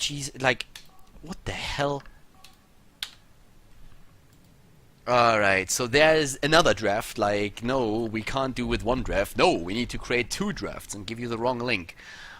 jeez, like, what the hell? Alright, so there's another draft, like, no, we can't do with one draft. No, we need to create two drafts and give you the wrong link.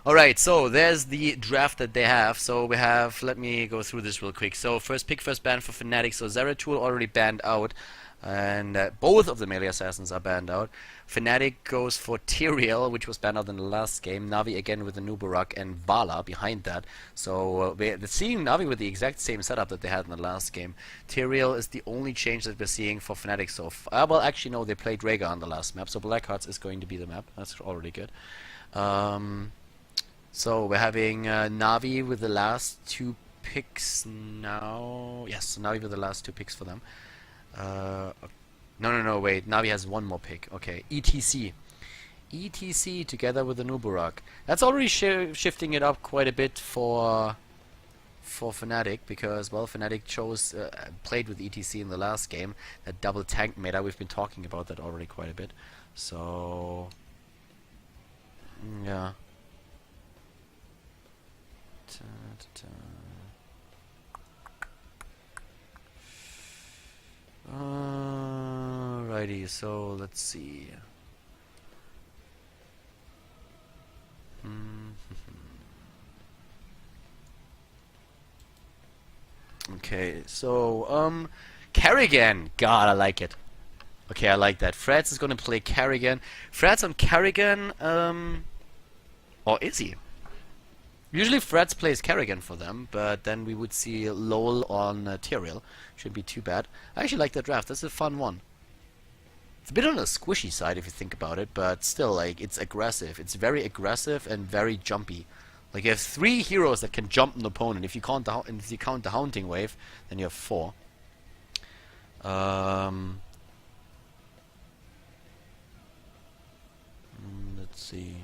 Alright, so there's the draft that they have. So we have, let me go through this real quick. So first pick, first ban for Fnatic. So Zeratul already banned out. And both of the melee assassins are banned out. Fnatic goes for Tyrael, which was banned out in the last game. Navi again with the Nubarak and Vala behind that. So we're seeing Navi with the exact same setup that they had in the last game. Tyrael is the only change that we're seeing for Fnatic so far. Well, actually, no, they played Rhaegar on the last map. So Blackhearts is going to be the map. That's already good. So we're having Navi with the last two picks now. Yes, Navi with the last two picks for them. No, wait. Navi has one more pick. Okay, ETC. ETC together with the Nubarak. That's already shifting it up quite a bit for Fnatic, because, well, Fnatic played with ETC in the last game. That double tank meta, we've been talking about that already quite a bit. So, yeah. Alrighty, so let's see. Okay, so Karrigan. God, I like it. Okay, I like that. Freds is gonna play Karrigan. Freds on Karrigan, or is he? Usually Freds plays Karrigan for them, but then we would see LOL on Tyrael. Shouldn't be too bad. I actually like that draft. That's a fun one. It's a bit on the squishy side if you think about it, but still, like, it's aggressive. It's very aggressive and very jumpy. Like, you have 3 heroes that can jump an opponent. If you count the Haunting Wave, then you have 4. Let's see.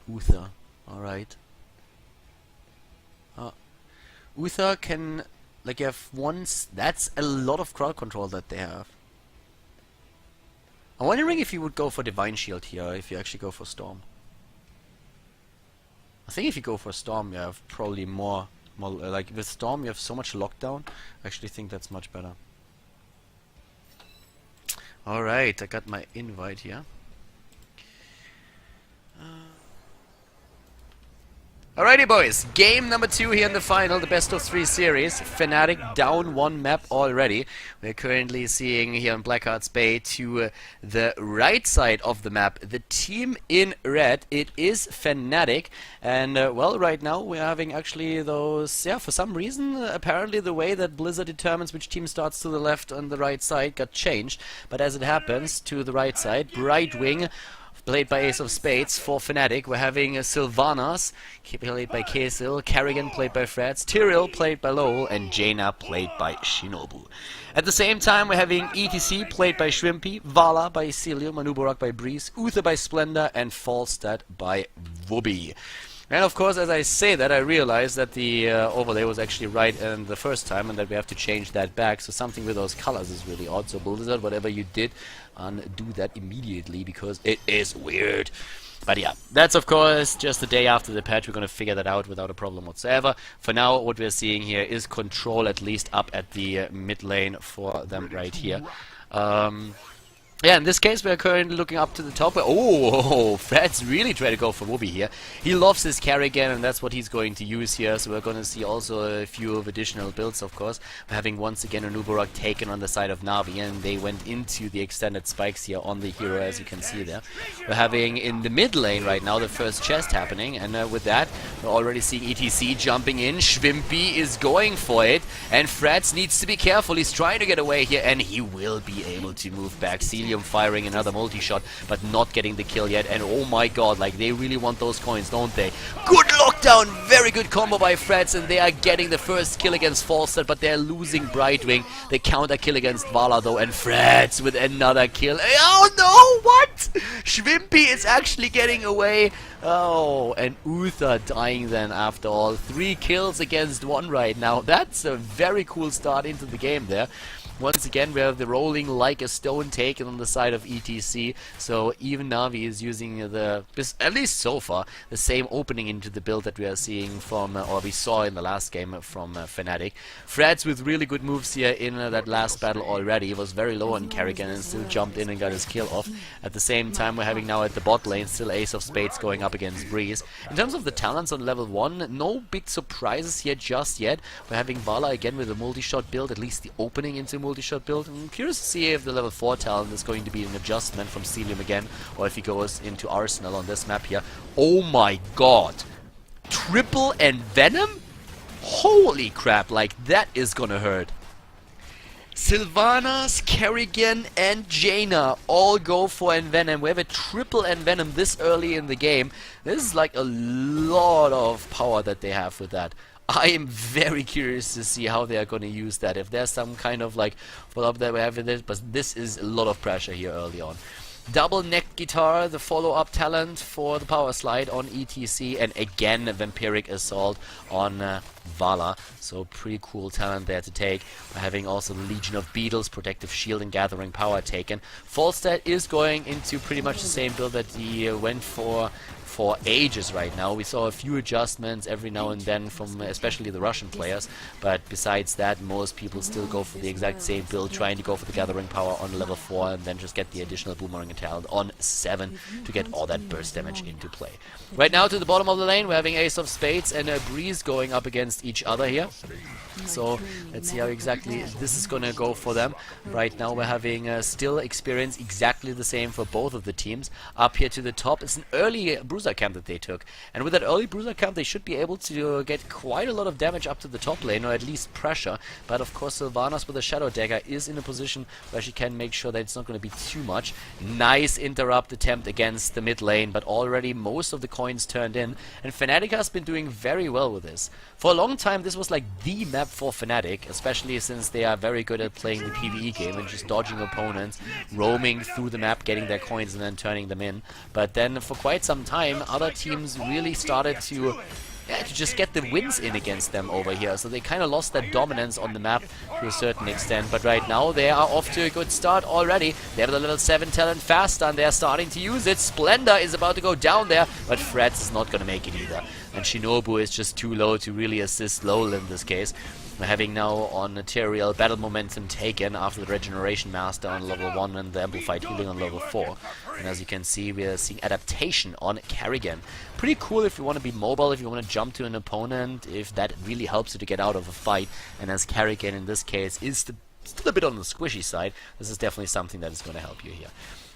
Uther, alright. Uther can, like, you have once. That's a lot of crowd control that they have. I'm wondering if you would go for Divine Shield here, if you actually go for Storm. I think if you go for Storm, you have probably more like, with Storm you have so much lockdown. I actually think that's much better. Alright, I got my invite here. Alrighty boys, game number 2 here in the final, the best of 3 series. Fnatic down 1 map already. We're currently seeing here on Blackhearts Bay to the right side of the map, the team in red. It is Fnatic, and well, right now we're having actually those, yeah, for some reason, apparently the way that Blizzard determines which team starts to the left and the right side got changed. But as it happens, to the right side, Brightwing, played by Ace of Spades for Fnatic. We're having Sylvanas, played by Kaysil, Karrigan, played by Freds, Tyrael, played by LOL, and Jaina, played by Shinobu. At the same time, we're having ETC, played by Shrimpy, Vala by Celium, Manubarak by Breeze, Uther by Splendor, and Falstad by Wubby. And of course, as I say that, I realize that the overlay was actually right the first time, and that we have to change that back. So something with those colors is really odd. So Blizzard, whatever you did, undo that immediately, because it is weird. But yeah, that's of course just the day after the patch. We're going to figure that out without a problem whatsoever. For now, what we're seeing here is control, at least up at the mid lane for them right here. Yeah, in this case, we're currently looking up to the top. Oh, Freds really try to go for Wubby here. He loves his Karrigan, and that's what he's going to use here. So we're going to see also a few of additional builds, of course. We're having once again a Nubarak taken on the side of Navi, and they went into the extended spikes here on the hero, as you can see there. We're having in the mid lane right now the first chest happening, and with that, we're already seeing ETC jumping in. Shrimpy is going for it, and Freds needs to be careful. He's trying to get away here, and he will be able to move back. Celium firing another multi-shot, but not getting the kill yet. And oh my god, like, they really want those coins, don't they? Good lockdown, very good combo by Freds, and they are getting the first kill against Falstad, but they're losing Brightwing. The counter kill against Vala though, and Freds with another kill. Oh no, what? Shrimpy is actually getting away. Oh, and Uther dying then after all. 3 kills against 1 right now. That's a very cool start into the game there. Once again, we have the rolling like a stone taken on the side of ETC, so even Na'Vi is using at least so far, the same opening into the build that we are seeing from, or we saw in the last game from Fnatic. Freds with really good moves here in that last battle already. He was very low on Karrigan and still jumped in and got his kill off. At the same time, we're having now at the bot lane still Ace of Spades going up against Breeze. In terms of the talents on level 1, no big surprises here just yet. We're having Vala again with a multi-shot build, at least the opening into multi-shot build. I'm curious to see if the level 4 talent is going to be an adjustment from Celium again, or if he goes into Arsenal on this map here. Oh my god! Triple Envenom? Holy crap, like that is gonna hurt. Sylvanas, Karrigan, and Jaina all go for Envenom. We have a triple Envenom this early in the game. This is like a lot of power that they have with that. I am very curious to see how they are going to use that. If there's some kind of like follow-up that we have in this, but this is a lot of pressure here early on. Double neck guitar, the follow-up talent for the power slide on ETC, and again Vampiric Assault on Vala. So pretty cool talent there to take. We're having also the Legion of Beetles, Protective Shield and Gathering Power taken. Falstad is going into pretty much the same build that he went for ages right now. We saw a few adjustments every now and then from especially the Russian players, but besides that, most people still go for the exact same build, trying to go for the Gathering Power on level 4 and then just get the additional Boomerang talent on 7 to get all that burst damage into play. Right now to the bottom of the lane, we're having Ace of Spades and Breeze going up against each other here. So let's see how exactly this is going to go for them. Right now we're having still experience exactly the same for both of the teams. Up here to the top, it's an early Bruiser camp that they took. And with that early Bruiser camp, they should be able to get quite a lot of damage up to the top lane, or at least pressure. But of course Sylvanas with a Shadow Dagger is in a position where she can make sure that it's not going to be too much. Nice interrupt attempt against the mid lane, but already most of the coins turned in. And Fnatic has been doing very well with this. For a long time, this was like the map for Fnatic, especially since they are very good at playing the PvE game and just dodging opponents, roaming through the map, getting their coins and then turning them in. But then for quite some time, other teams really started to just get the wins in against them over here. So they kind of lost that dominance on the map to a certain extent. But right now they are off to a good start already. They have the level 7 talent fast and they're starting to use it. Splendor is about to go down there, but Freds is not going to make it either. And Shinobu is just too low to really assist Lowell in this case. We're having now on Tyrael Battle Momentum taken after the Regeneration Master on level 1 and the Amplified Healing on level 4. And as you can see, we are seeing Adaptation on Karrigan. Pretty cool if you want to be mobile, if you want to jump to an opponent, if that really helps you to get out of a fight. And as Karrigan in this case is still a bit on the squishy side, this is definitely something that is going to help you here.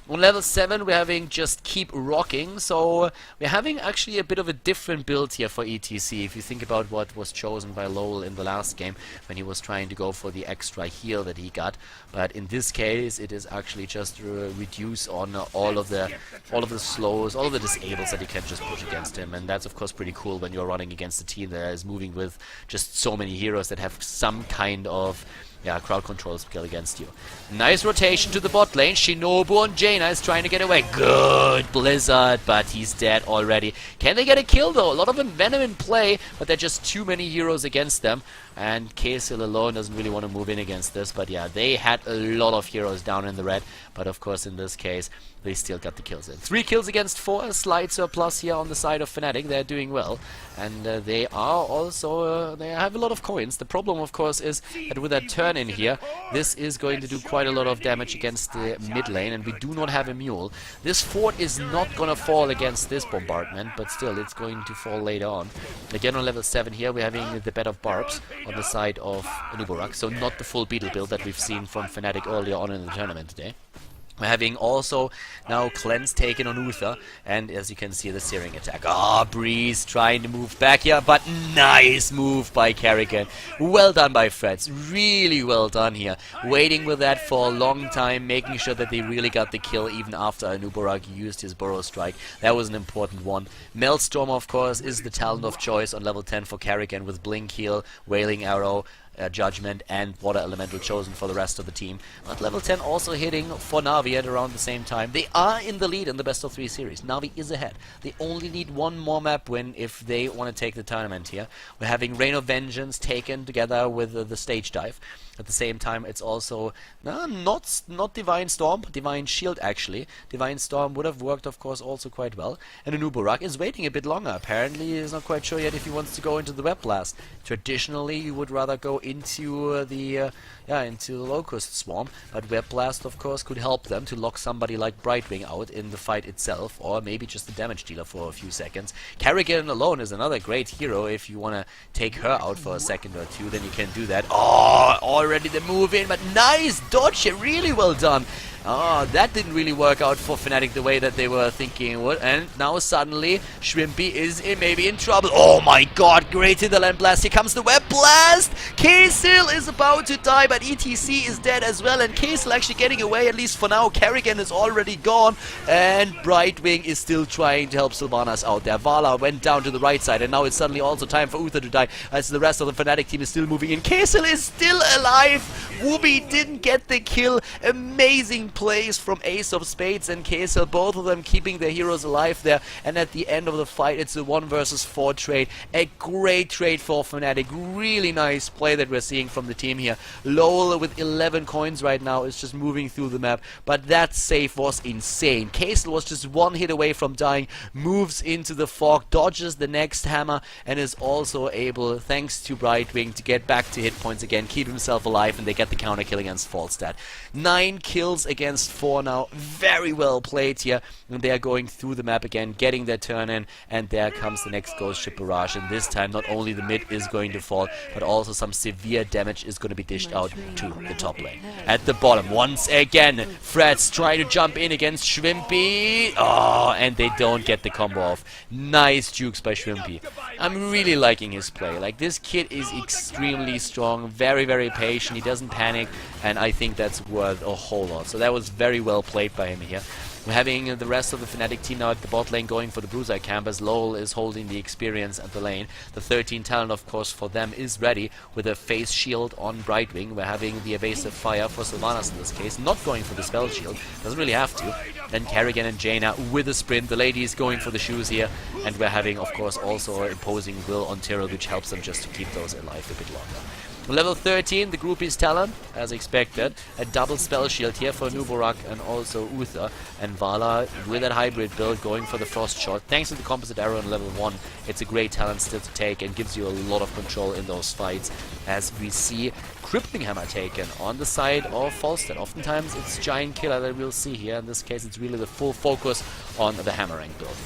On level 7 we're having Just Keep Rocking, so we're having actually a bit of a different build here for ETC if you think about what was chosen by Lowell in the last game when he was trying to go for the extra heal that he got. But in this case it is actually just reduce on all of the slows, all of the disables that you can just push against him, and that's of course pretty cool when you're running against a team that is moving with just so many heroes that have some kind of crowd control skill against you. Nice rotation to the bot lane. Shinobu on Jaina is trying to get away. Good Blizzard, but he's dead already. Can they get a kill though? A lot of Venom in play, but there are just too many heroes against them. And KSL alone doesn't really want to move in against this, but yeah, they had a lot of heroes down in the red, but of course in this case they still got the kills in. 3 kills against 4, a slight surplus here on the side of Fnatic. They're doing well, and they are also, they have a lot of coins. The problem of course is that with that turn in here, this is going to do quite a lot of damage against the mid lane, and we do not have a mule. This fort is not going to fall against this bombardment, but still it's going to fall later on. Again on level 7 here we're having the Bed of Barbs on the side of Nuborak, so not the full Beetle build that we've seen from Fnatic earlier on in the tournament today. We're having also now Cleanse taken on Uther, and as you can see, the Searing attack. Breeze trying to move back here, but nice move by Karrigan. Well done by Freds, really well done here. Waiting with that for a long time, making sure that they really got the kill even after Anubarak used his Burrow Strike. That was an important one. Maelstrom, of course, is the talent of choice on level 10 for Karrigan with Blink Heal, Wailing Arrow, Judgment and Water Elemental chosen for the rest of the team. But level 10 also hitting for Na'Vi at around the same time. They are in the lead in the best of 3 series. Na'Vi is ahead. They only need one more map win if they want to take the tournament here. We're having Rain of Vengeance taken together with the stage dive. At the same time, it's also not Divine Storm, but Divine Shield actually. Divine Storm would have worked, of course, also quite well. And Anubarak is waiting a bit longer. Apparently, he's not quite sure yet if he wants to go into the Web Blast. Traditionally, you would rather go into the Locust Swarm, but Web Blast, of course, could help them to lock somebody like Brightwing out in the fight itself, or maybe just the damage dealer for a few seconds. Karrigan alone is another great hero. If you want to take her out for a second or two, then you can do that. Oh, already the move in, but nice dodge, really well done. Oh, that didn't really work out for Fnatic the way that they were thinking it would. And now suddenly, Shrimpy is maybe in trouble. Oh my god, great Hinterland Blast. Here comes the Web Blast. Kaysil is about to die, but ETC is dead as well. And Kaysil actually getting away, at least for now. Karrigan is already gone. And Brightwing is still trying to help Sylvanas out there. Vala went down to the right side. And now it's suddenly also time for Uther to die, as the rest of the Fnatic team is still moving in. Kaysil is still alive. Wooby didn't get the kill. Amazing plays from Ace of Spades and Kaysil, both of them keeping their heroes alive there. And at the end of the fight, it's a 1 versus 4 trade. A great trade for Fnatic. Really nice play that we're seeing from the team here. Lowell with 11 coins right now is just moving through the map, but that save was insane. Kaysil was just 1 hit away from dying, moves into the fog, dodges the next hammer, and is also able, thanks to Brightwing, to get back to hit points again, keep himself alive, and they get the counter kill against Falstad. 9 kills against 4 now. Very well played here. And they are going through the map again, getting their turn in, and there comes the next Ghost Ship Barrage. And this time, not only the mid is going to fall, but also some severe damage is going to be dished out to the top lane. At the bottom, once again, Freds trying to jump in against Shrimpy. Oh, and they don't get the combo off. Nice jukes by Shrimpy. I'm really liking his play. Like, this kid is extremely strong, very, very patient. He doesn't panic, and I think that's worth a whole lot. So that was very well played by him here. We're having the rest of the Fnatic team now at the bot lane going for the Bruiser camp, as Lowell is holding the experience at the lane. The 13 talent, of course, for them is ready with a face shield on Brightwing. We're having the evasive fire for Sylvanas in this case, not going for the spell shield, doesn't really have to. Then Karrigan and Jaina with a sprint, the ladies going for the shoes here, and we're having, of course, also imposing will on Tyrell, which helps them just to keep those alive a bit longer. Level 13, the groupies talent, as expected. A double spell shield here for Nuborak and also Uther. And Vala with that hybrid build going for the frost shot. Thanks to the composite arrow on level 1, it's a great talent still to take and gives you a lot of control in those fights. As we see Crippling Hammer taken on the side of Falstad. Oftentimes it's Giant Killer that we'll see here. In this case, it's really the full focus on the hammer rank build.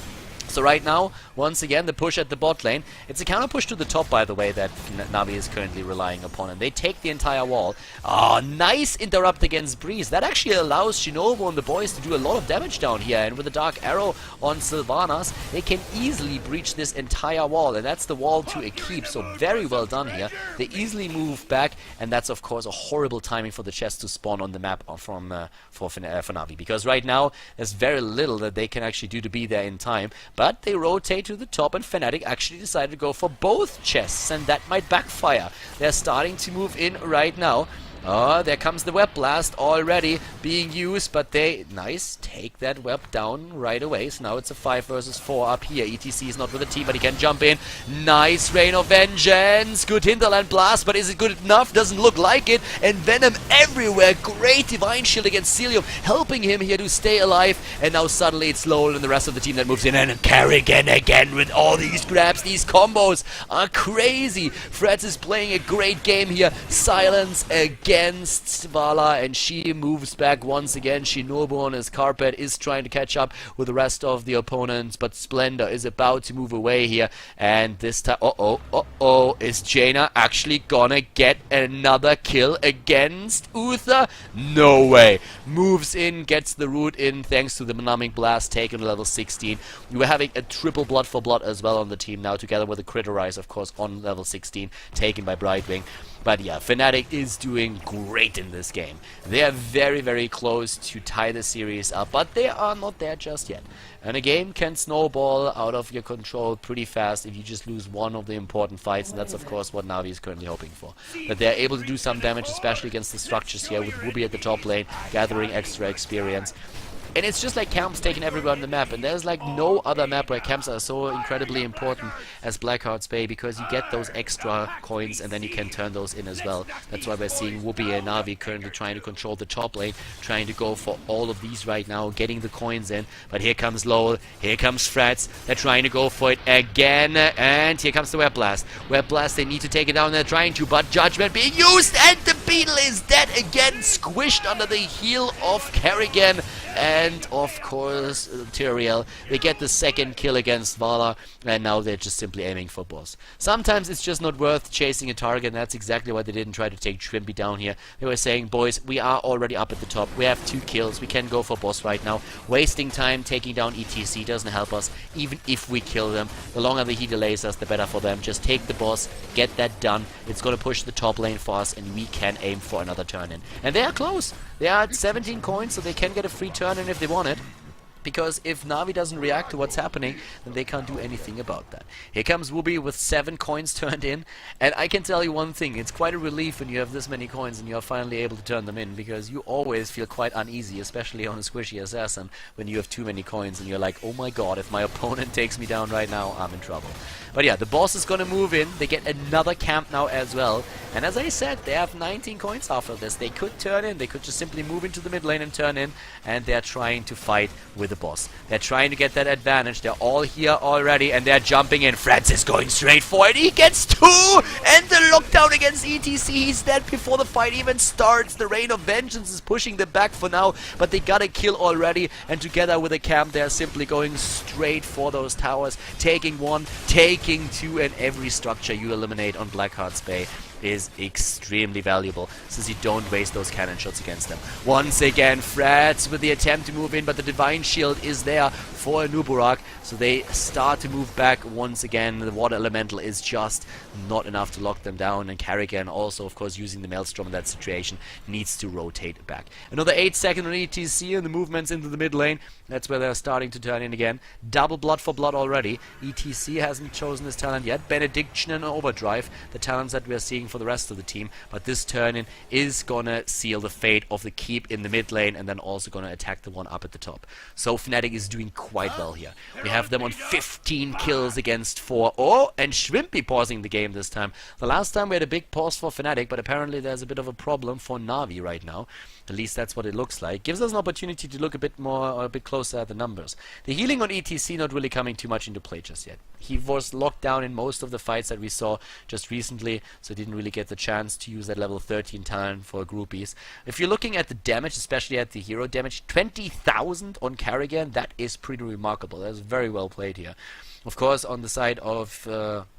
So right now, once again, the push at the bot lane. It's a counter push to the top, by the way, that Na'Vi is currently relying upon. And they take the entire wall. Oh, nice interrupt against Breeze. That actually allows Shinobu and the boys to do a lot of damage down here. And with the Dark Arrow on Sylvanas, they can easily breach this entire wall. And that's the wall to a keep. So very well done here. They easily move back. And that's, of course, a horrible timing for the chest to spawn on the map for Na'Vi. Because right now, there's very little that they can actually do to be there in time. But they rotate to the top, and Fnatic actually decided to go for both chests, and that might backfire. They're starting to move in right now. Oh, there comes the Web Blast already being used, but they, nice, take that web down right away. So now it's a 5 versus 4 up here. ETC is not with the team, but he can jump in. Nice Rain of Vengeance. Good Hinterland Blast, but is it good enough? Doesn't look like it. And Venom everywhere. Great Divine Shield against Celium, helping him here to stay alive. And now suddenly it's Lowell and the rest of the team that moves in. And Karrigan again with all these grabs. These combos are crazy. Freds is playing a great game here. Silence against Vala, and she moves back once again. Shinobu on his carpet is trying to catch up with the rest of the opponents, but Splendor is about to move away here, and this time, is Jaina actually gonna get another kill against Uther? No way. Moves in, gets the root in thanks to the Numbing Blast taken level 16. We're having a triple blood for blood as well on the team now, together with a Criterize, of course, on level 16, taken by Brightwing. But yeah, Fnatic is doing been great in this game. They are very, very close to tie the series up, but they are not there just yet. And a game can snowball out of your control pretty fast if you just lose one of the important fights, and that's of course what Na'Vi is currently hoping for. That they're able to do some damage, especially against the structures here, with Wubby at the top lane, gathering extra experience. And it's just like camps taking everywhere on the map, and there's like no other map where camps are so incredibly important as Blackheart's Bay, because you get those extra coins and then you can turn those in as well. That's why we're seeing Wubby and Na'Vi currently trying to control the top lane, trying to go for all of these right now, getting the coins in. But here comes Lowell, here comes Frets, they're trying to go for it again, and here comes the Web Blast. Web Blast, they need to take it down, they're trying to, but Judgment being used, and the Beetle is dead again, squished under the heel of Kerrigan. And of course, Tyrael, they get the second kill against Vala, and now they're just simply aiming for boss. Sometimes it's just not worth chasing a target, and that's exactly why they didn't try to take Shrimpy down here. They were saying, boys, we are already up at the top, we have 2 kills, we can go for boss right now. Wasting time taking down ETC doesn't help us, even if we kill them. The longer the he delays us, the better for them. Just take the boss, get that done. It's going to push the top lane for us, and we can aim for another turn-in. And they are close. They are at 17 coins, so they can get a free turn-in if they want it. Because if Na'Vi doesn't react to what's happening, then they can't do anything about that. Here comes Wubby with 7 coins turned in, and I can tell you one thing, it's quite a relief when you have this many coins and you are finally able to turn them in, because you always feel quite uneasy, especially on a squishy assassin, when you have too many coins and you're like, oh my god, if my opponent takes me down right now, I'm in trouble. But yeah, the boss is gonna move in, they get another camp now as well, and as I said, they have 19 coins after this. They could turn in, they could just simply move into the mid lane and turn in, and they're trying to fight with the boss. They're trying to get that advantage. They're all here already, and they're jumping in. Francis going straight for it. He gets 2, and the lockdown against ETC. He's dead before the fight even starts. The Rain of Vengeance is pushing them back for now, but they got a kill already, and together with the camp, they're simply going straight for those towers, taking 1, taking 2, and every structure you eliminate on Blackheart's Bay is extremely valuable, since you don't waste those cannon shots against them. Once again, Frets with the attempt to move in, but the Divine Shield is there for Nuburak, so they start to move back once again. The Water Elemental is just not enough to lock them down, and Kerrigan also, of course, using the Maelstrom in that situation, needs to rotate back. Another 8 seconds on ETC, and the movements into the mid lane, that's where they're starting to turn in again. Double blood for blood already. ETC hasn't chosen his talent yet. Benediction and Overdrive, the talents that we're seeing for the rest of the team, but this turn-in is gonna seal the fate of the keep in the mid lane, and then also gonna attack the one up at the top. So Fnatic is doing quite well here. We have them on 15 kills against 4. Oh, and Shrimpy pausing the game this time. The last time we had a big pause for Fnatic, but apparently there's a bit of a problem for Na'Vi right now. At least that's what it looks like. Gives us an opportunity to look a bit more, or a bit closer at the numbers. The healing on ETC not really coming too much into play just yet. He was locked down in most of the fights that we saw just recently, so didn't really get the chance to use that level 13 talent for groupies. If you're looking at the damage, especially at the hero damage, 20,000 on Kerrigan, that is pretty remarkable. That's very well played here. Of course, on the side of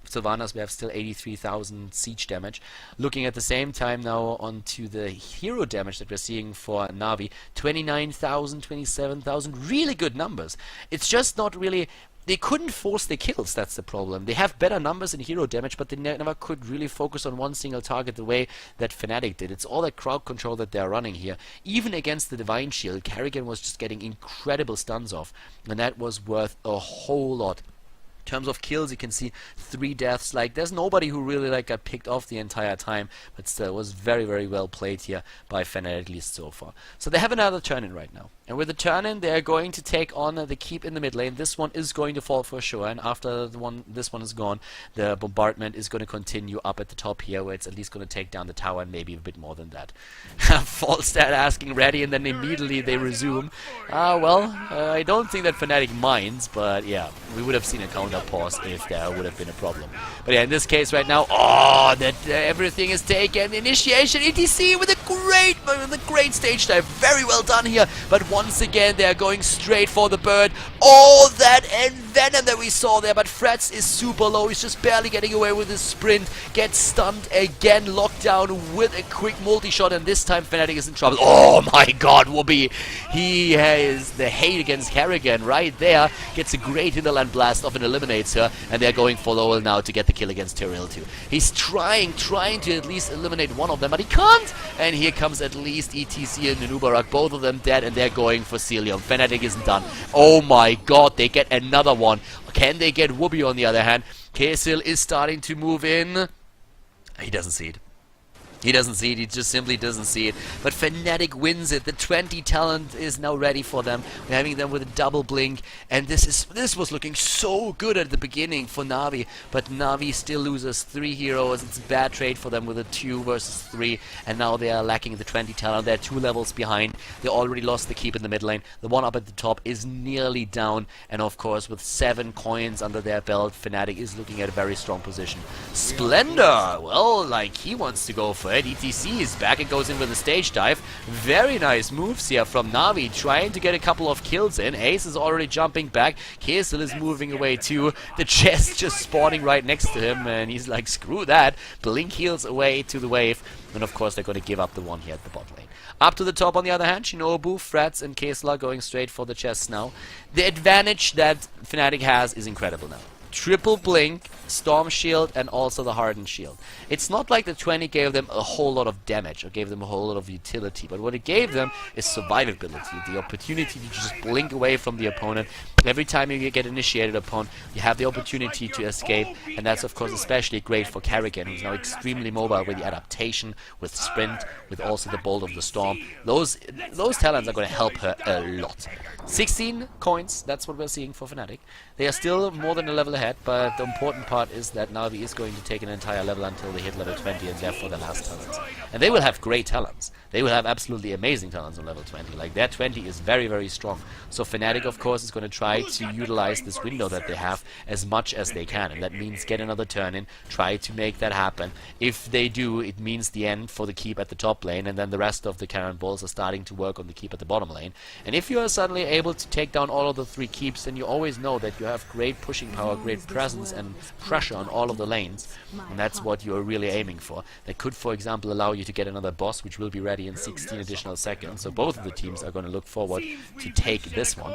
Sylvanas, we have still 83,000 siege damage. Looking at the same time now onto the hero damage that we're seeing for Na'Vi, 29,000, 27,000, really good numbers. It's just not really... They couldn't force the kills, that's the problem. They have better numbers in hero damage, but they never could really focus on one single target the way that Fnatic did. It's all that crowd control that they're running here. Even against the Divine Shield, Kerrigan was just getting incredible stuns off, and that was worth a whole lot. In terms of kills, you can see 3 deaths. Like, there's nobody who really got picked off the entire time, but still, it was very, very well played here by Fnatic, at least so far. So they have another turn-in right now. And with the turn-in, they are going to take on the keep in the mid lane. This one is going to fall for sure, and after this one is gone, the bombardment is going to continue up at the top here, where it's at least going to take down the tower, and maybe a bit more than that. Falstad asking ready, and then immediately they resume. I don't think that Fnatic minds, but yeah, we would have seen a counter pause if there would have been a problem. But yeah, in this case right now, everything is taken. Initiation, ETC with a great stage dive. Very well done here, but once again, they are going straight for the bird. All that and venom that we saw there, but Frets is super low. He's just barely getting away with his sprint. Gets stunned again, locked down with a quick multi-shot, and this time Fnatic is in trouble. Oh my god, Whoopi! He has the hate against Karrigan right there. Gets a great hinterland blast off and eliminates her, and they're going for Lowell now to get the kill against Tyrael too. He's trying to at least eliminate one of them, but he can't! And here comes at least ETC and Nunubarak, both of them dead, and they're going for Celium. Fnatic isn't done. Oh my god, they get another one. Can they get Whoopi on the other hand? Kaysil is starting to move in. He doesn't see it. He doesn't see it, he just simply doesn't see it. But Fnatic wins it. The 20 talent is now ready for them. We're having them with a double blink. And this was looking so good at the beginning for Na'Vi. But Na'Vi still loses 3 heroes. It's a bad trade for them with a 2 versus 3. And now they are lacking the 20 talent. They're 2 levels behind. They already lost the keep in the mid lane. The one up at the top is nearly down. And of course, with 7 coins under their belt, Fnatic is looking at a very strong position. Splendor! Well, like, he wants to go for it. ETC is back and goes in with a stage dive. Very nice moves here from Na'Vi, trying to get a couple of kills in. Ace is already jumping back. Kaysil is moving away too. The chest just spawning right next to him, and he's like, screw that. Blink heals away to the wave, and of course they're going to give up the one here at the bot lane. Up to the top on the other hand, Shinobu, Frets, and Kaysil going straight for the chests now. The advantage that Fnatic has is incredible now. Triple blink, storm shield, and also the hardened shield. It's not like the 20 gave them a whole lot of damage or gave them a whole lot of utility, but what it gave them is survivability, the opportunity to just blink away from the opponent. Every time you get initiated upon, you have the opportunity to escape, and that's of course especially great for Karrigan, who's now extremely mobile with the adaptation, with sprint, with also the bolt of the storm. Those talents are going to help her a lot. 16 coins, that's what we're seeing for Fnatic. They are still more than a level ahead, but the important part is that Na'Vi is going to take an entire level until they hit level 20 and therefore their last talents. And they will have great talents. They will have absolutely amazing talents on level 20. Like, their 20 is very, very strong. So Fnatic, of course, is going to try to utilize this window that they have as much as they can. And that means get another turn in, try to make that happen. If they do, it means the end for the keep at the top lane, and then the rest of the cannonballs are starting to work on the keep at the bottom lane. And if you are suddenly able to take down all of the 3 keeps, then you always know that you have great pushing power, great presence and pressure on all of the lanes. And that's what you're really aiming for. That could, for example, allow you to get another boss, which will be ready in 16 additional seconds. So both of the teams are going to look forward to take this one.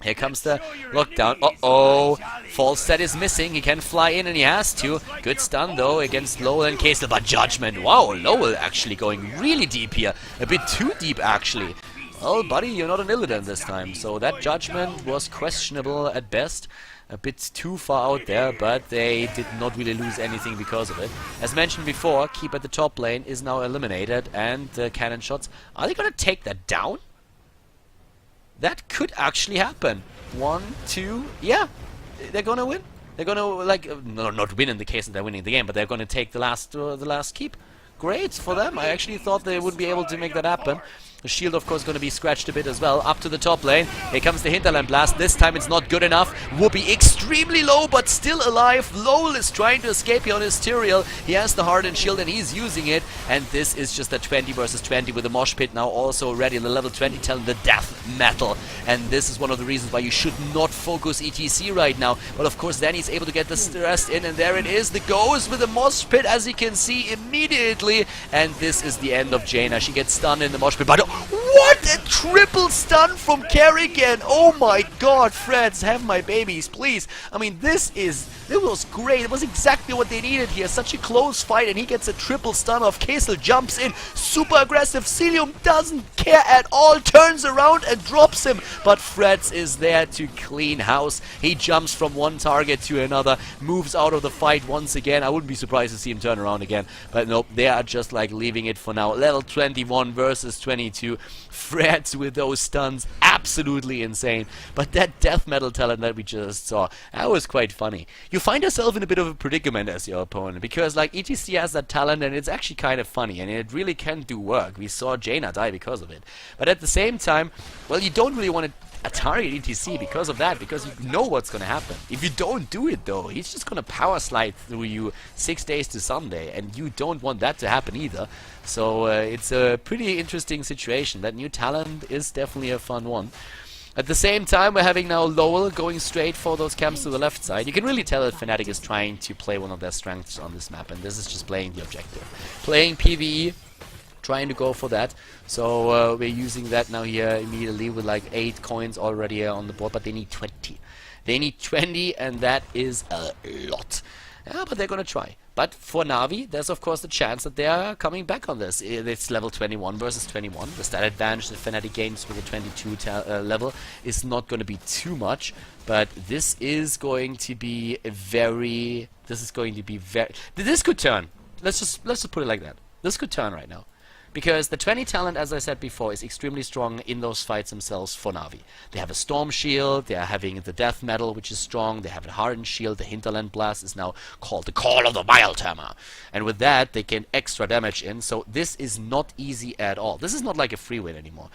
Here comes the lockdown. Uh-oh. False set is missing. He can fly in and he has to. Good stun though against Lowell and Kaysil. But Judgment. Wow, Lowell actually going really deep here. A bit too deep actually. Well, buddy, you're not an Illidan this time. So that Judgment was questionable at best. A bit too far out there, but they did not really lose anything because of it. As mentioned before, keep at the top lane is now eliminated, and the cannon shots, are they going to take that down? That could actually happen. 1, 2, yeah, they're going to win. They're going to, like, no, not win in the case that they're winning the game, but they're going to take the last keep. Great for them. I actually thought they would be able to make that happen. The shield, of course, going to be scratched a bit as well. Up to the top lane. Here comes the hinterland blast. This time it's not good enough. Whoopi extremely low, but still alive. Lowell is trying to escape here on his Tyrael. He has the hardened shield and he's using it. And this is just a 20 versus 20 with the mosh pit now also ready. The level 20 talent, the death metal. And this is one of the reasons why you should not focus ETC right now. But of course, then he's able to get the rest in. And there it is. The goes with the mosh pit, as you can see immediately. And this is the end of Jaina. She gets stunned in the mosh pit. But what a triple stun from Karrigan! Oh my god, Freds, have my babies, please. I mean, it was great. It was exactly what they needed here. Such a close fight, and he gets a triple stun off. Kaysil jumps in, super aggressive. Celium doesn't care at all, turns around and drops him. But Freds is there to clean house. He jumps from one target to another, moves out of the fight once again. I wouldn't be surprised to see him turn around again. But nope, they are just like leaving it for now. Level 21 versus 22. Freds with those stuns, absolutely insane. But that death metal talent that we just saw, that was quite funny. You find yourself in a bit of a predicament as your opponent, because like ETC has that talent and it's actually kind of funny and it really can do work. We saw Jaina die because of it. But at the same time, well, you don't really want to target ETC because of that, because you know what's going to happen. If you don't do it though, he's just going to power slide through you 6 days to Sunday, and you don't want that to happen either. So it's a pretty interesting situation. That new talent is definitely a fun one. At the same time, we're having now Lowell going straight for those camps to the left side. You can really tell that Fnatic is trying to play one of their strengths on this map, and this is just playing the objective. Playing PvE, trying to go for that. So we're using that now here immediately with like 8 coins already on the board, but they need 20. They need 20, and that is a lot. Yeah, but they're gonna try. But for Na'Vi, there's of course the chance that they are coming back on this. It's level 21 versus 21. The stat advantage that Fnatic gains with the 22 level is not going to be too much. But this is going to be a very... This could turn. Let's just put it like that. This could turn right now. Because the 20 talent, as I said before, is extremely strong in those fights themselves for Na'Vi. They have a Storm Shield, they are having the Death Metal, which is strong, they have a Hardened Shield, the Hinterland Blast is now called the Call of the Wildhammer. And with that, they get extra damage in, so this is not easy at all. This is not like a free win anymore.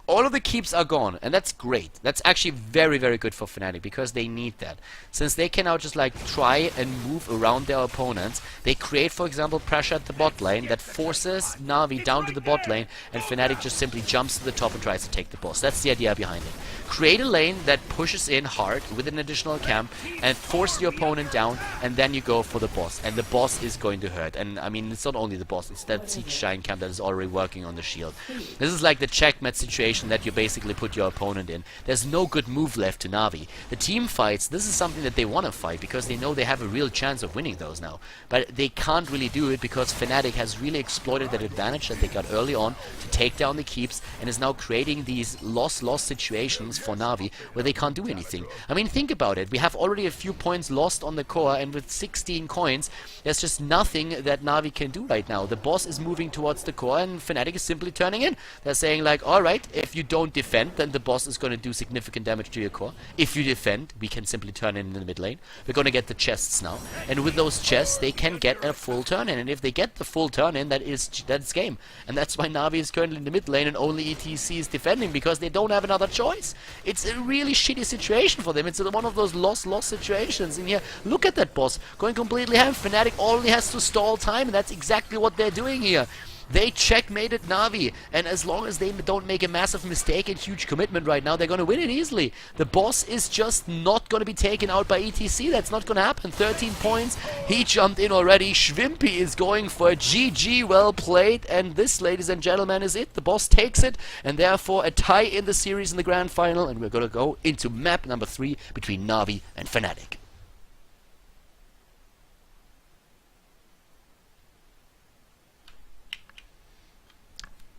All of the keeps are gone, and that's great. That's actually very, very good for Fnatic, because they need that. Since they can now just like try and move around their opponents, they create, for example, pressure at the bot lane that forces Na'Vi down to the bot lane, and Fnatic just simply jumps to the top and tries to take the boss. That's the idea behind it. Create a lane that pushes in hard with an additional camp, and force your opponent down, and then you go for the boss. And the boss is going to hurt. And I mean, it's not only the boss, it's that Siege Giant camp that is already working on the shield. This is like the checkmate situation that you basically put your opponent in. There's no good move left to Na'Vi. The team fights, this is something that they want to fight because they know they have a real chance of winning those now. But they can't really do it because Fnatic has really exploited that advantage that they got early on to take down the keeps, and is now creating these loss-loss situations for Na'Vi where they can't do anything. I mean, think about it. We have already a few points lost on the core, and with 16 coins, there's just nothing that Na'Vi can do right now. The boss is moving towards the core, and Fnatic is simply turning in. They're saying like, alright, if you don't defend, then the boss is going to do significant damage to your core. If you defend, we can simply turn in the mid lane. We're going to get the chests now, and with those chests, they can get a full turn in, and if they get the full turn in, that's game. And that's why Na'Vi is currently in the mid lane, and only ETC is defending, because they don't have another choice. It's a really shitty situation for them. It's one of those loss-loss situations in here. Look at that boss, going completely ham. Fnatic only has to stall time, and that's exactly what they're doing here. They checkmated Na'Vi, and as long as they don't make a massive mistake and huge commitment right now, they're going to win it easily. The boss is just not going to be taken out by ETC. That's not going to happen. 13 points. He jumped in already. Schwimpy is going for a GG. Well played. And this, ladies and gentlemen, is it. The boss takes it, and therefore a tie in the series in the grand final. And we're going to go into map number 3 between Na'Vi and Fnatic.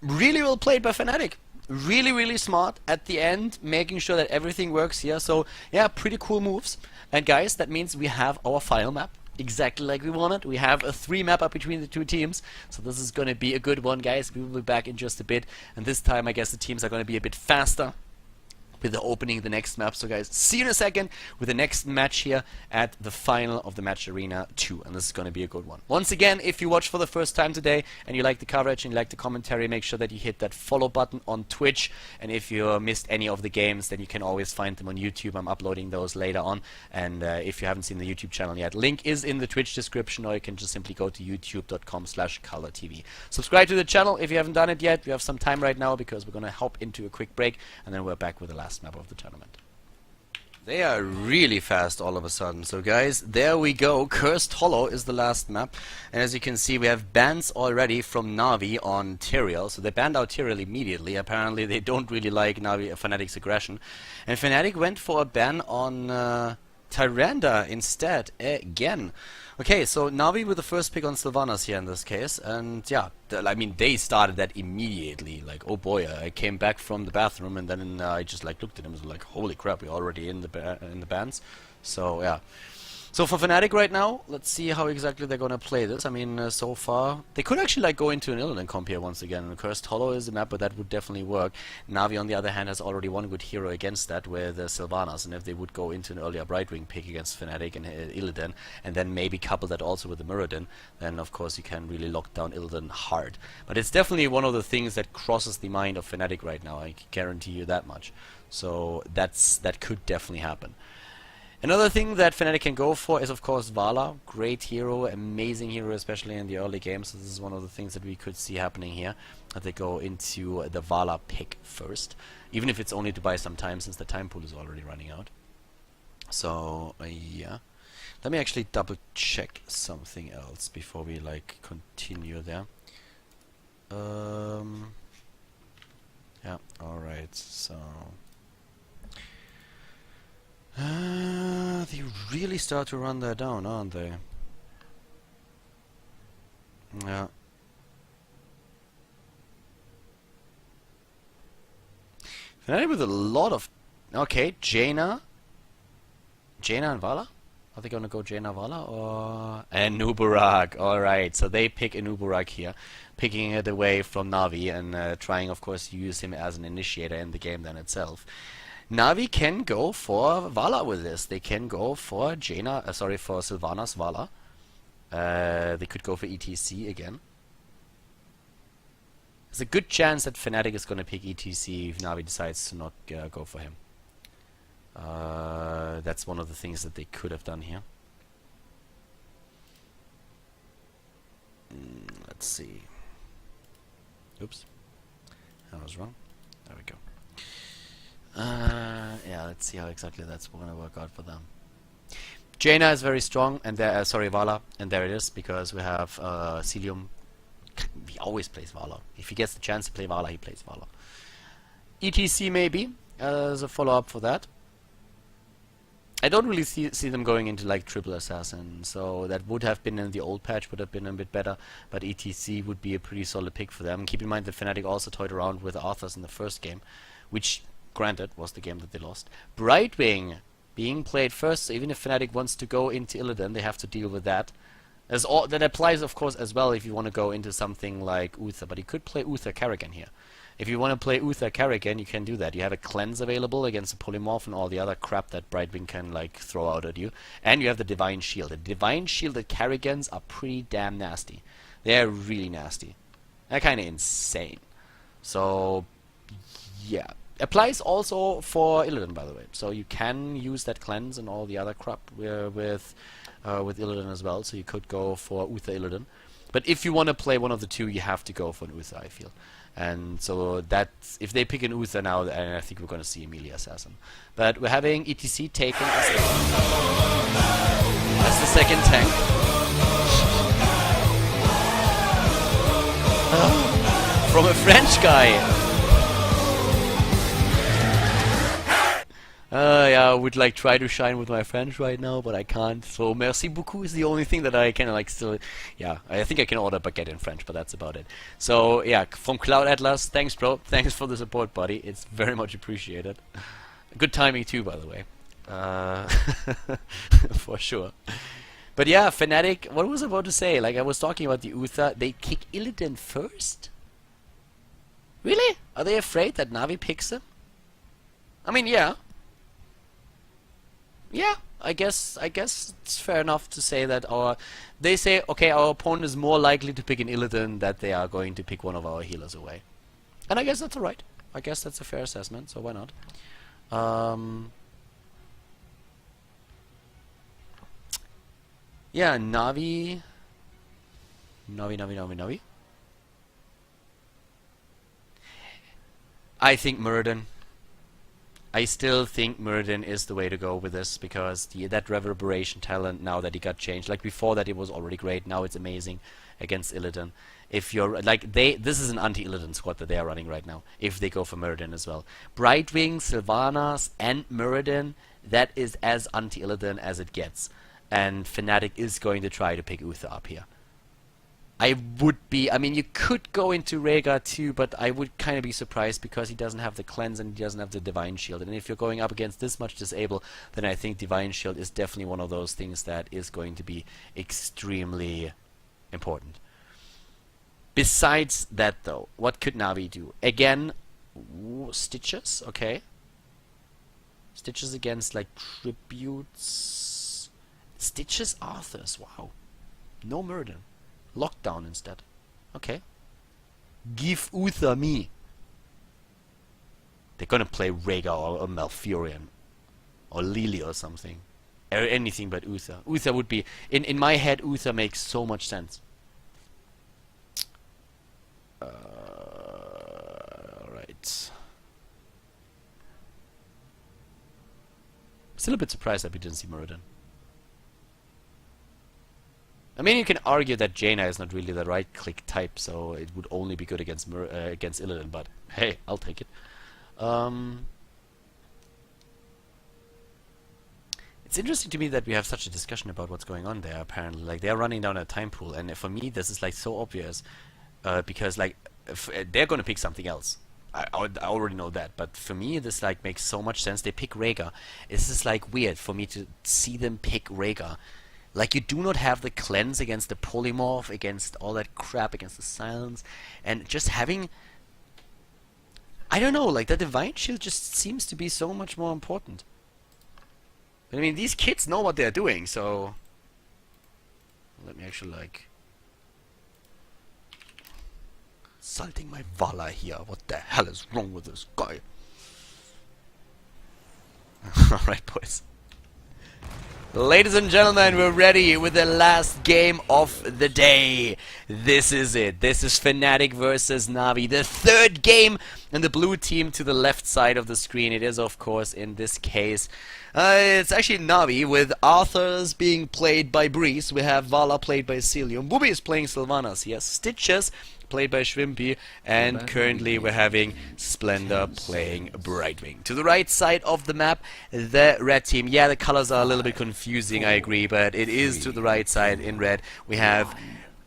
Really well played by Fnatic. Really, really smart at the end, making sure that everything works here. So, yeah, pretty cool moves. And guys, that means we have our final map. Exactly like we wanted. We have a 3 map up between the 2 teams. So this is going to be a good one, guys. We will be back in just a bit. And this time, I guess the teams are going to be a bit faster with the opening the next map. So guys, see you in a second with the next match here at the final of the Match Arena 2, and this is going to be a good one. Once again, if you watch for the first time today and you like the coverage and you like the commentary, make sure that you hit that follow button on Twitch, and if you missed any of the games, then you can always find them on YouTube. I'm uploading those later on, and if you haven't seen the YouTube channel yet, link is in the Twitch description, or you can just simply go to youtube.com/ColorTV. Subscribe to the channel if you haven't done it yet. We have some time right now because we're going to hop into a quick break, and then we're back with the last map of the tournament. They are really fast all of a sudden. So guys, there we go. Cursed Hollow is the last map, and as you can see, we have bans already from Na'Vi on Tyrael. So they banned out Tyrael immediately. Apparently they don't really like Fnatic's aggression, and Fnatic went for a ban on Tyrande instead again. Okay, so Na'Vi with the first pick on Sylvanas here in this case, and yeah, I mean, they started that immediately, like, oh boy, I came back from the bathroom, and then I just like looked at him and was like, holy crap, we're already in the bans. So yeah. So for Fnatic right now, let's see how exactly they're gonna play this. I mean, so far, they could actually like go into an Illidan comp here once again. And Cursed Hollow is a map, but that would definitely work. Na'Vi, on the other hand, has already one good hero against that, with Sylvanas. And if they would go into an earlier Brightwing pick against Fnatic and Illidan, and then maybe couple that also with the Muradin, then of course you can really lock down Illidan hard. But it's definitely one of the things that crosses the mind of Fnatic right now. I can guarantee you that much. So that could definitely happen. Another thing that Fnatic can go for is, of course, Valla. Great hero, amazing hero, especially in the early game. So this is one of the things that we could see happening here, that they go into the Valla pick first, even if it's only to buy some time, since the time pool is already running out. So yeah, let me actually double check something else before we like continue there. Yeah, alright, so they really start to run that down, aren't they? Yeah. Fnatic with a lot of... Okay, Jaina and Valla? Are they gonna go Jaina Valla or... And Nuburak, alright, so they pick Nuburak here, picking it away from Navi and trying, of course, to use him as an initiator in the game then itself. Navi can go for Valla with this. They can go for Jaina, sorry, for Sylvanas Valla. They could go for ETC again. There's a good chance that Fnatic is gonna pick ETC if Navi decides to not go for him. That's one of the things that they could have done here. Let's see. Oops. I was wrong. There we go. Yeah, let's see how exactly that's going to work out for them. Jaina is very strong, and there, sorry, Valla, and there it is, because we have Celium. He always plays Valla. If he gets the chance to play Valla, he plays Valla. ETC maybe as a follow-up for that. I don't really see them going into like triple assassin, so that would have been in the old patch, would have been a bit better, but ETC would be a pretty solid pick for them. Keep in mind that Fnatic also toyed around with Arthas in the first game, which, granted, was the game that they lost. Brightwing being played first, so even if Fnatic wants to go into Illidan, they have to deal with that. That applies, of course, as well if you want to go into something like Uther, but you could play Uther Karrigan here. If you want to play Uther Karrigan, you can do that. You have a cleanse available against a polymorph and all the other crap that Brightwing can like throw out at you. And you have the Divine Shield. The Divine Shielded Karrigans are pretty damn nasty. They're really nasty. They're kind of insane. So, yeah. Applies also for Illidan, by the way. So you can use that cleanse and all the other crap with Illidan as well. So you could go for Uther Illidan. But if you want to play one of the two, you have to go for an Uther, I feel. And so that's, if they pick an Uther now, I think we're going to see Emilia Assassin. But we're having ETC taken as the second tank. From a French guy. Yeah, I would like try to shine with my French right now, but I can't. So merci beaucoup is the only thing that I can like still. Yeah, I think I can order baguette in French, but that's about it. So yeah, from Cloud Atlas, thanks, bro. Thanks for the support, buddy. It's very much appreciated. Good timing too, by the way. For sure. But yeah, Fnatic. What was I about to say? Like I was talking about the Uther. They kick Illidan first. Really? Are they afraid that Navi picks him? I mean, yeah. Yeah, I guess it's fair enough to say that they say, okay, our opponent is more likely to pick an Illidan that they are going to pick one of our healers away. And I guess that's alright. I guess that's a fair assessment, so why not? Yeah, Navi. I think Muradin. I still think Muradin is the way to go with this, because that reverberation talent, now that he got changed, like before that it was already great, now it's amazing against Illidan. If you're like this is an anti-Illidan squad that they are running right now, if they go for Muradin as well. Brightwing, Sylvanas and Muradin, that is as anti-Illidan as it gets. And Fnatic is going to try to pick Uther up here. I mean, you could go into Rhaegar too, but I would kind of be surprised because he doesn't have the cleanse and he doesn't have the Divine Shield. And if you're going up against this much disable, then I think Divine Shield is definitely one of those things that is going to be extremely important. Besides that, though, what could Navi do? Again, Stitches, okay. Stitches against, like, Tributes. Stitches Arthas, wow. No Muradin. Lockdown instead. Okay. Give Uther me. They're gonna play Rhaegar or Malfurion. Or Lily or something. anything but Uther. Uther would be, in my head, Uther makes so much sense. Right. Still a bit surprised that we didn't see Muradin. I mean, you can argue that Jaina is not really the right-click type, so it would only be good against Illidan, but hey, I'll take it. It's interesting to me that we have such a discussion about what's going on there, apparently. Like, they're running down a time pool, and for me, this is, like, so obvious, because, like, they're gonna pick something else. I already know that, but for me, this, like, makes so much sense. They pick Rhaegar. This is, like, weird for me to see them pick Rhaegar. Like, you do not have the cleanse against the polymorph, against all that crap, against the silence, and just having... I don't know, like, the Divine Shield just seems to be so much more important. But, I mean, these kids know what they're doing, so... Let me actually, like... Insulting my Vala here. What the hell is wrong with this guy? Alright, boys. Ladies and gentlemen, we're ready with the last game of the day. This is it. This is Fnatic versus Na'Vi. The third game, and the blue team to the left side of the screen. It is, of course, in this case, it's actually Na'Vi, with Arthurs being played by Breeze. We have Vala played by Celium. Booby is playing Sylvanas. Yes, Stitches played by Shrimpy, and currently we're having Splendor playing Brightwing. To the right side of the map, the red team. Yeah, the colors are a little bit confusing, I agree, but it is to the right side in red. We have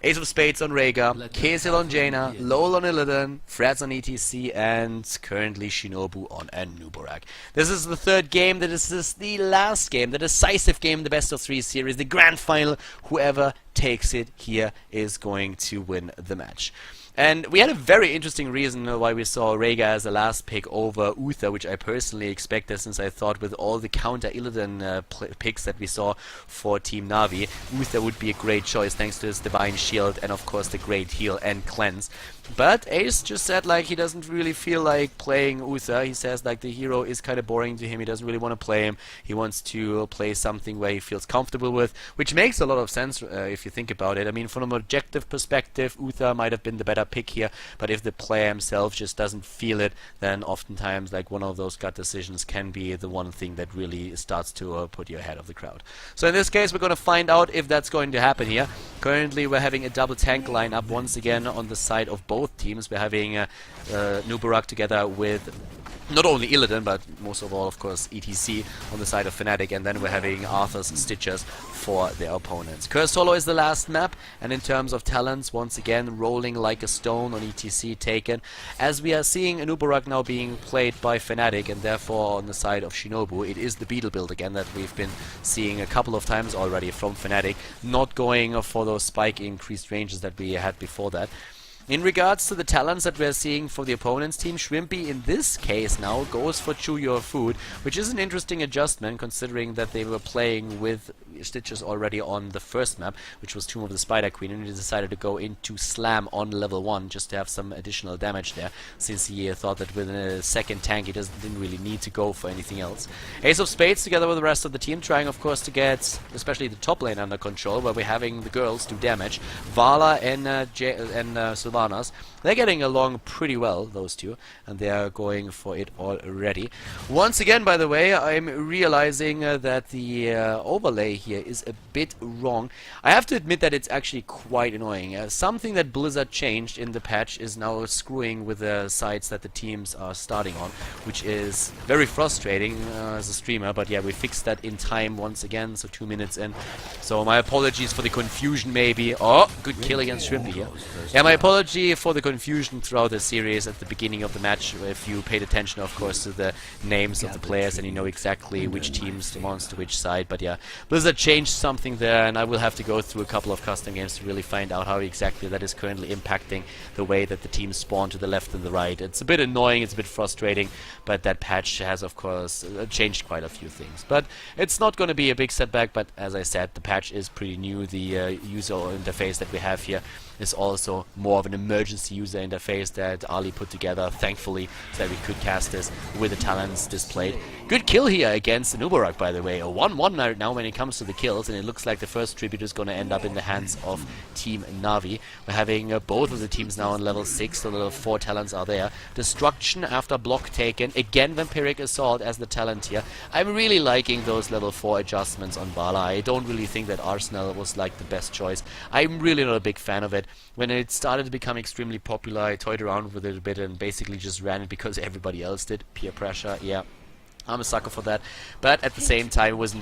Ace of Spades on Rhaegar, Kasil on Jaina, Lol on Illidan, Frads on ETC, and currently Shinobu on Anub'arak. This is the third game. This is the last game, the decisive game, the best of 3 series, the grand final. Whoever takes it here is going to win the match. And we had a very interesting reason why we saw Rhaegar as the last pick over Uther, which I personally expected, since I thought with all the counter Illidan picks that we saw for Team Na'Vi, Uther would be a great choice thanks to his Divine Shield and of course the great heal and cleanse. But Ace just said like he doesn't really feel like playing Uther. He says like the hero is kind of boring to him. He doesn't really want to play him. He wants to play something where he feels comfortable with, which makes a lot of sense if you think about it. I mean, from an objective perspective, Uther might have been the better pick here, but if the player himself just doesn't feel it, then oftentimes like one of those gut decisions can be the one thing that really starts to put you ahead of the crowd. So in this case, we're going to find out if that's going to happen here. Currently, we're having a double tank lineup once again on the side of both teams. We're having Anub'arak together with not only Illidan, but most of all, of course, ETC on the side of Fnatic, and then we're having Arthur's Stitches for their opponents. Cursed Hollow is the last map, and in terms of talents, once again, rolling like a stone on ETC taken, as we are seeing Anub'arak now being played by Fnatic, and therefore on the side of Shinobu, it is the Beetle build again that we've been seeing a couple of times already from Fnatic, not going for those spike increased ranges that we had before that. In regards to the talents that we're seeing for the opponent's team, Shrimpy in this case now goes for Chew Your Food, which is an interesting adjustment considering that they were playing with Stitches already on the first map, which was Tomb of the Spider Queen, and he decided to go into Slam on level 1 just to have some additional damage there, since he thought that with a second tank he didn't really need to go for anything else. Ace of Spades together with the rest of the team, trying of course to get especially the top lane under control, where we're having the girls do damage. Vala and Sylvanas, they're getting along pretty well, those two, and they are going for it already. Once again, by the way, I'm realizing that the overlay here is a bit wrong. I have to admit that it's actually quite annoying. Something that Blizzard changed in the patch is now screwing with the sites that the teams are starting on, which is very frustrating as a streamer, but yeah, we fixed that in time once again, so 2 minutes in. So my apologies for the confusion maybe. Oh, good kill against Shrimpy here. Yeah, my apology for the confusion throughout the series at the beginning of the match, if you paid attention of course to the names of the players and you know exactly which teams belongs to which side, but yeah, Blizzard changed something there, and I will have to go through a couple of custom games to really find out how exactly that is currently impacting the way that the teams spawn to the left and the right. It's a bit annoying, it's a bit frustrating, but that patch has of course changed quite a few things. But it's not going to be a big setback, but as I said, the patch is pretty new. The user interface that we have here is also more of an emergency user interface that Ali put together, thankfully, so that we could cast this with the talents displayed. Good kill here against Nubarak, by the way. A 1-1 right now when it comes to the kills, and it looks like the first tribute is going to end up in the hands of Team Na'Vi. We're having both of the teams now on level 6, so the 4 talents are there. Destruction after block taken. Again, Vampiric Assault as the talent here. I'm really liking those level 4 adjustments on Vala. I don't really think that Arsenal was like the best choice. I'm really not a big fan of it. When it started to become extremely popular, I toyed around with it a bit and basically just ran it because everybody else did. Peer pressure, yeah. I'm a sucker for that, but at the same time it was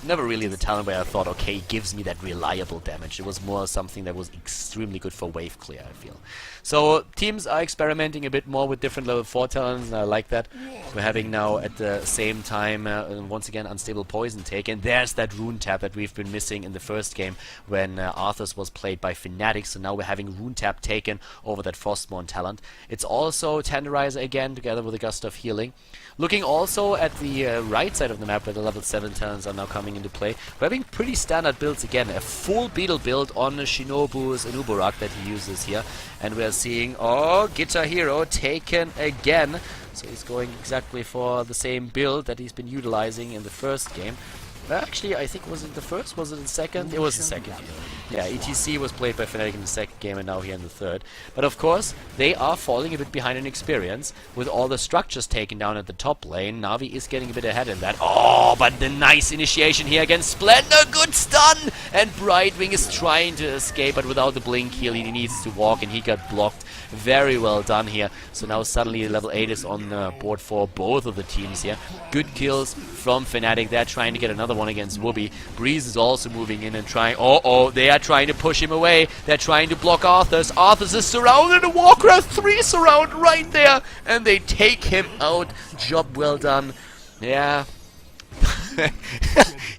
never really the talent where I thought, okay, it gives me that reliable damage. It was more something that was extremely good for wave clear, I feel. So teams are experimenting a bit more with different level 4 talents, and I like that. We're having now at the same time, once again, Unstable Poison taken. There's that Rune Tap that we've been missing in the first game when Arthas was played by Fnatic, so now we're having Rune Tap taken over that Frostmourne talent. It's also Tenderizer again, together with a Gust of Healing. Looking also at the right side of the map where the level 7 talents are now coming into play, we're having pretty standard builds again. A full Beetle build on Shinobu's Anubarak that he uses here. And we're seeing, oh, Guitar Hero taken again. So he's going exactly for the same build that he's been utilizing in the first game. Actually, I think, was it the first? Was it the second? It was the second. Yeah, ETC was played by Fnatic in the second game and now here in the third. But of course, they are falling a bit behind in experience. With all the structures taken down at the top lane, Na'Vi is getting a bit ahead in that. Oh, but the nice initiation here against Splendor. Good stun! And Brightwing is trying to escape, but without the blink heal, he needs to walk and he got blocked. Very well done here. So now suddenly level 8 is on board for both of the teams here. Good kills from Fnatic. They're trying to get another one against Wooby. Breeze is also moving in and trying. Oh, they are trying to push him away. They're trying to block Arthas. Arthas is surrounded. A Warcraft 3 surround right there. And they take him out. Job well done. Yeah.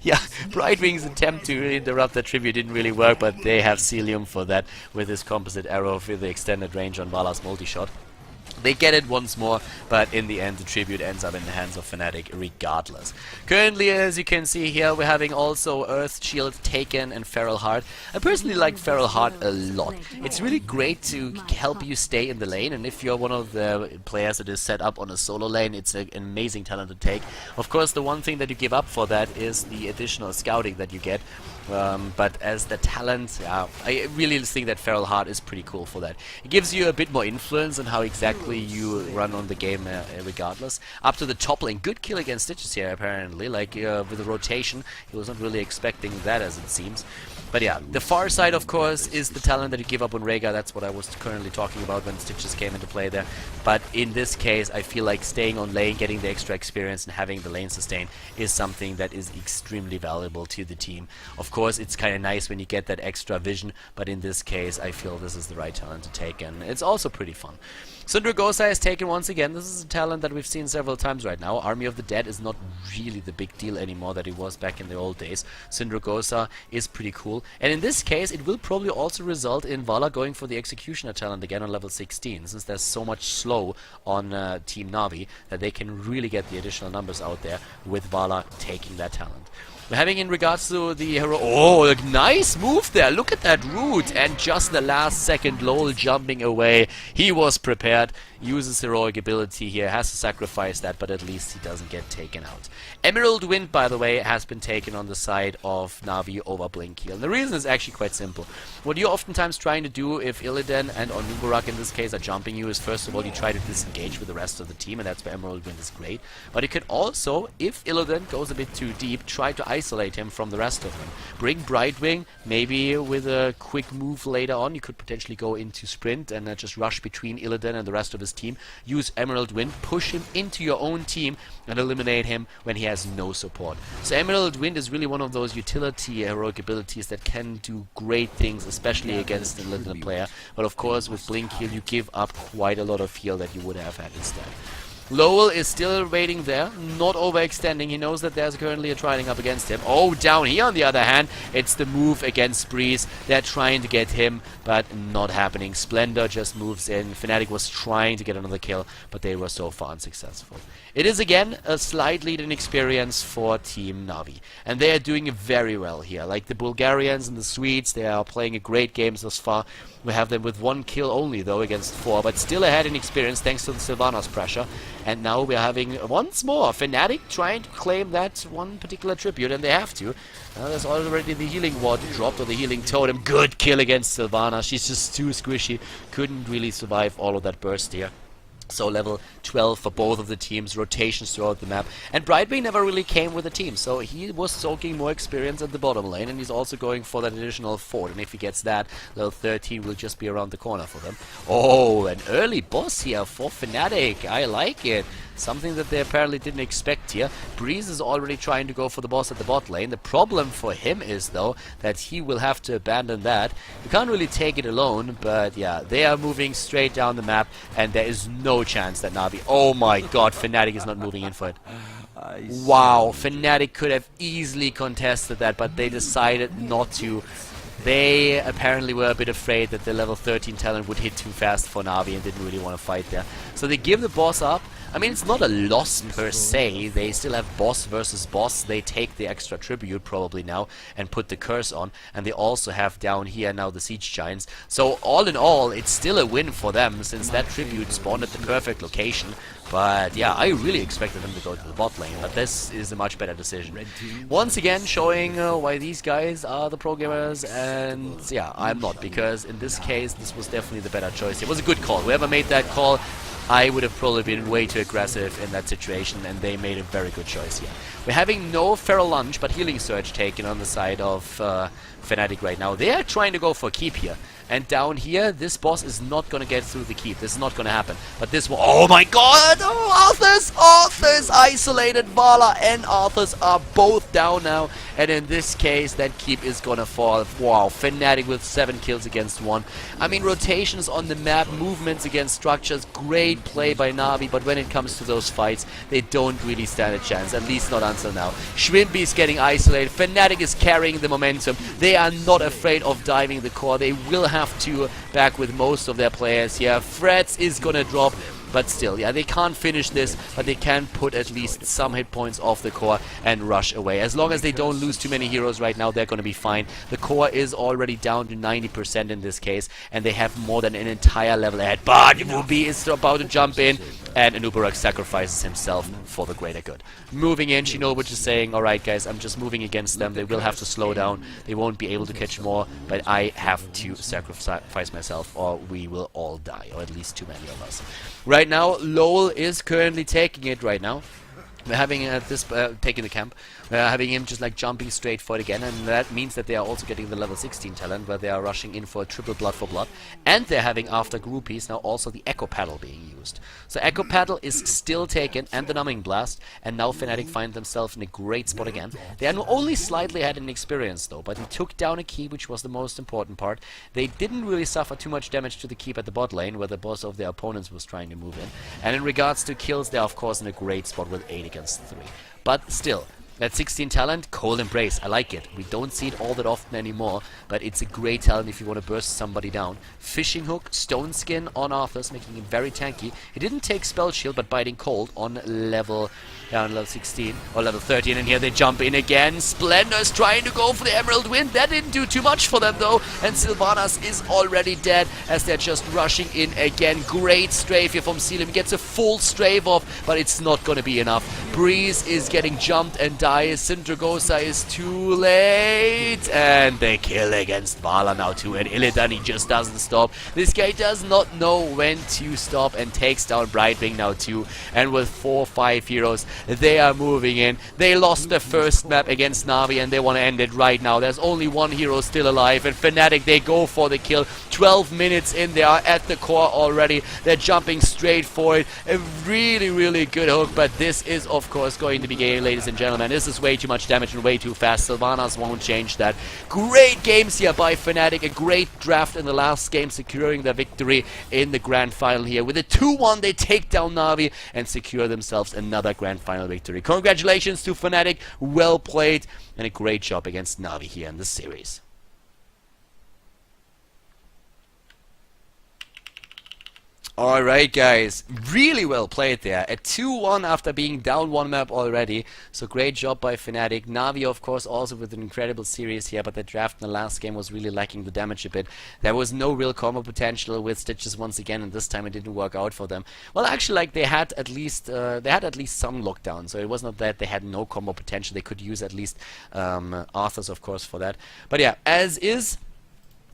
Yeah, Brightwing's attempt to interrupt that tribute didn't really work, but they have Celium for that with his composite arrow with the extended range on Vala's multi-shot. They get it once more, but in the end the tribute ends up in the hands of Fnatic regardless. Currently, as you can see here, we're having also Earth Shield taken and Feral Heart. I personally like Feral Heart a lot. It's really great to help you stay in the lane, and if you're one of the players that is set up on a solo lane, it's an amazing talent to take. Of course, the one thing that you give up for that is the additional scouting that you get. But as the talent, I really think that Feral Heart is pretty cool for that. It gives you a bit more influence on how exactly you run on the game regardless. Up to the top lane, good kill against Stitches here apparently, like with the rotation. He was not really expecting that as it seems. But yeah, the far side of course is the talent that you give up on Rhaegar. That's what I was currently talking about when Stitches came into play there. But in this case, I feel like staying on lane, getting the extra experience and having the lane sustain is something that is extremely valuable to the team. Of course, it's kind of nice when you get that extra vision, but in this case, I feel this is the right talent to take, and it's also pretty fun. Syndragosa is taken once again. This is a talent that we've seen several times right now. Army of the Dead is not really the big deal anymore that it was back in the old days. Syndragosa is pretty cool. And in this case, it will probably also result in Vala going for the Executioner talent again on level 16, since there's so much slow on Team Na'Vi that they can really get the additional numbers out there with Vala taking that talent. We're having in regards to the hero... Oh, a nice move there. Look at that root. And just the last second, LOL jumping away. He was prepared. Uses heroic ability here. Has to sacrifice that, but at least he doesn't get taken out. Emerald Wind, by the way, has been taken on the side of Na'Vi over Blink Heal. The reason is actually quite simple. What you're oftentimes trying to do if Illidan and Anubarak in this case are jumping you is first of all you try to disengage with the rest of the team, and that's where Emerald Wind is great. But you could also, if Illidan goes a bit too deep, try to isolate him from the rest of them. Bring Brightwing, maybe with a quick move later on, you could potentially go into sprint and just rush between Illidan and the rest of his team. Use Emerald Wind, push him into your own team and eliminate him when he has no support. So Emerald Wind is really one of those utility heroic abilities that can do great things, especially against a Illidan player. But of course with Blink Heal you give up quite a lot of heal that you would have had instead. Lowell is still waiting there, not overextending. He knows that there's currently a trialing up against him. Oh, down here on the other hand, it's the move against Breeze. They're trying to get him, but not happening. Splendor just moves in. Fnatic was trying to get another kill, but they were so far unsuccessful. It is again a slight lead in experience for Team Na'Vi, and they are doing very well here. Like the Bulgarians and the Swedes, they are playing a great game thus far. We have them with 1 kill only though against 4, but still ahead in experience thanks to the Sylvanas pressure. And now we're having once more Fnatic trying to claim that one particular tribute, and they have to. There's already the healing ward dropped, or the healing totem. Good kill against Sylvana. She's just too squishy. Couldn't really survive all of that burst here. So level 12 for both of the teams, rotations throughout the map. And Brightwing never really came with the team, so he was soaking more experience at the bottom lane, and he's also going for that additional fort. And if he gets that, level 13 will just be around the corner for them. Oh, an early boss here for Fnatic. I like it. Something that they apparently didn't expect here. Breeze is already trying to go for the boss at the bot lane. The problem for him is, though, that he will have to abandon that. You can't really take it alone, but yeah, they are moving straight down the map, and there is no chance that Na'Vi... Oh my god, Fnatic is not moving in for it. Wow, Fnatic could have easily contested that, but they decided not to. They apparently were a bit afraid that the level 13 talent would hit too fast for Na'Vi and didn't really want to fight there. So they give the boss up. I mean, it's not a loss per se. They still have boss versus boss. They take the extra tribute probably now and put the curse on. And they also have down here now the siege giants. So all in all, it's still a win for them since that tribute spawned at the perfect location. But yeah, I really expected them to go to the bot lane, but this is a much better decision. Once again, showing why these guys are the pro gamers, and yeah, I'm not, because in this case, this was definitely the better choice. It was a good call. Whoever made that call, I would have probably been way too aggressive in that situation, and they made a very good choice here. We're having no Feral Lunge, but Healing Surge taken on the side of Fnatic right now. They are trying to go for keep here. And down here, this boss is not going to get through the keep. This is not going to happen. But this one... Oh my god! Oh, Arthas isolated. Vala and Arthas are both down now. And in this case, that keep is going to fall. Wow, Fnatic with 7 kills against 1. I mean, rotations on the map, movements against structures, great play by Na'Vi. But when it comes to those fights, they don't really stand a chance. At least not until now. Shrimpy is getting isolated. Fnatic is carrying the momentum. They are not afraid of diving the core. They will have to back with most of their players here. Freds is gonna drop, but still, yeah, they can't finish this, but they can put at least some hit points off the core and rush away. As long as they don't lose too many heroes right now, they're gonna be fine. The core is already down to 90% in this case, and they have more than an entire level ahead. But Ruby is about to jump in, and Anub'arak sacrifices himself for the greater good. Moving in, Shinobu just saying, alright guys, I'm just moving against them. They will have to slow down. They won't be able to catch more, but I have to sacrifice myself or we will all die, or at least too many of us. Right now, Lowell is currently taking it right now. We're having taking the camp. We're having him just like jumping straight for it again, and that means that they are also getting the level 16 talent, where they are rushing in for a triple blood for blood, and they're having after groupies now also the Echo Paddle being used. So Echo Paddle is still taken, and the Numbing Blast, and now Fnatic find themselves in a great spot again. They are only slightly ahead in experience though, but he took down a keep, which was the most important part. They didn't really suffer too much damage to the keep at the bot lane, where the boss of their opponents was trying to move in. And in regards to kills, they're of course in a great spot with 8 against 3. But still, that 16 talent, Cold Embrace, I like it. We don't see it all that often anymore, but it's a great talent if you want to burst somebody down. Fishing Hook, Stone Skin on Arthas, making him very tanky. He didn't take Spell Shield, but Biting Cold on level 16, or level 13, and here they jump in again. Splendor's trying to go for the Emerald Wind. That didn't do too much for them though, and Sylvanas is already dead as they're just rushing in again. Great strafe here from Selim. Gets a full strafe off, but it's not going to be enough. Breeze is getting jumped and dies. Sindragosa is too late, and they kill against Vala now too, and Illidan, he just doesn't stop. This guy does not know when to stop and takes down Brightwing now too, and with 4 or 5 heroes, they are moving in. They lost the first map against Na'Vi and they want to end it right now. There's only 1 hero still alive, and Fnatic, they go for the kill. 12 minutes in, they are at the core already. They're jumping straight for it. A really, really good hook, but this is of course going to be game, ladies and gentlemen. this is way too much damage and way too fast. Sylvanas won't change that. Great games here by Fnatic. A great draft in the last game, securing their victory in the grand final here. With a 2-1, they take down Na'Vi and secure themselves another grand final victory. Congratulations to Fnatic. Well played and a great job against Na'Vi here in this series. Alright guys, really well played there. A 2-1 after being down one map already. So great job by Fnatic. Na'Vi of course also with an incredible series here, but the draft in the last game was really lacking the damage a bit. There was no real combo potential with Stitches once again, and this time it didn't work out for them. Well, actually, like they had at least some lockdown, so it was not that they had no combo potential. They could use at least Arthurs of course for that. But yeah, as is.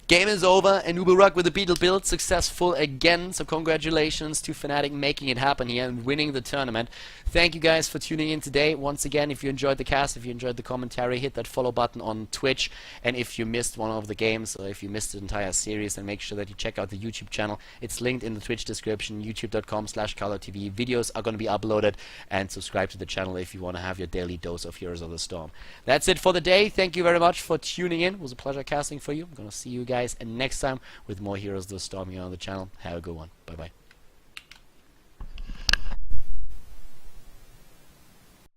Game is over, and Uberrock with the Beetle build successful again, so congratulations to Fnatic making it happen here and winning the tournament. Thank you guys for tuning in today. Once again, if you enjoyed the cast, if you enjoyed the commentary, hit that follow button on Twitch, and if you missed one of the games, or if you missed the entire series, then make sure that you check out the YouTube channel. It's linked in the Twitch description, youtube.com/ColorTV. Videos are going to be uploaded, and subscribe to the channel if you want to have your daily dose of Heroes of the Storm. That's it for the day. Thank you very much for tuning in. It was a pleasure casting for you. I'm going to see you guys next time with more Heroes of the Storm here on the channel. Have a good one. Bye bye.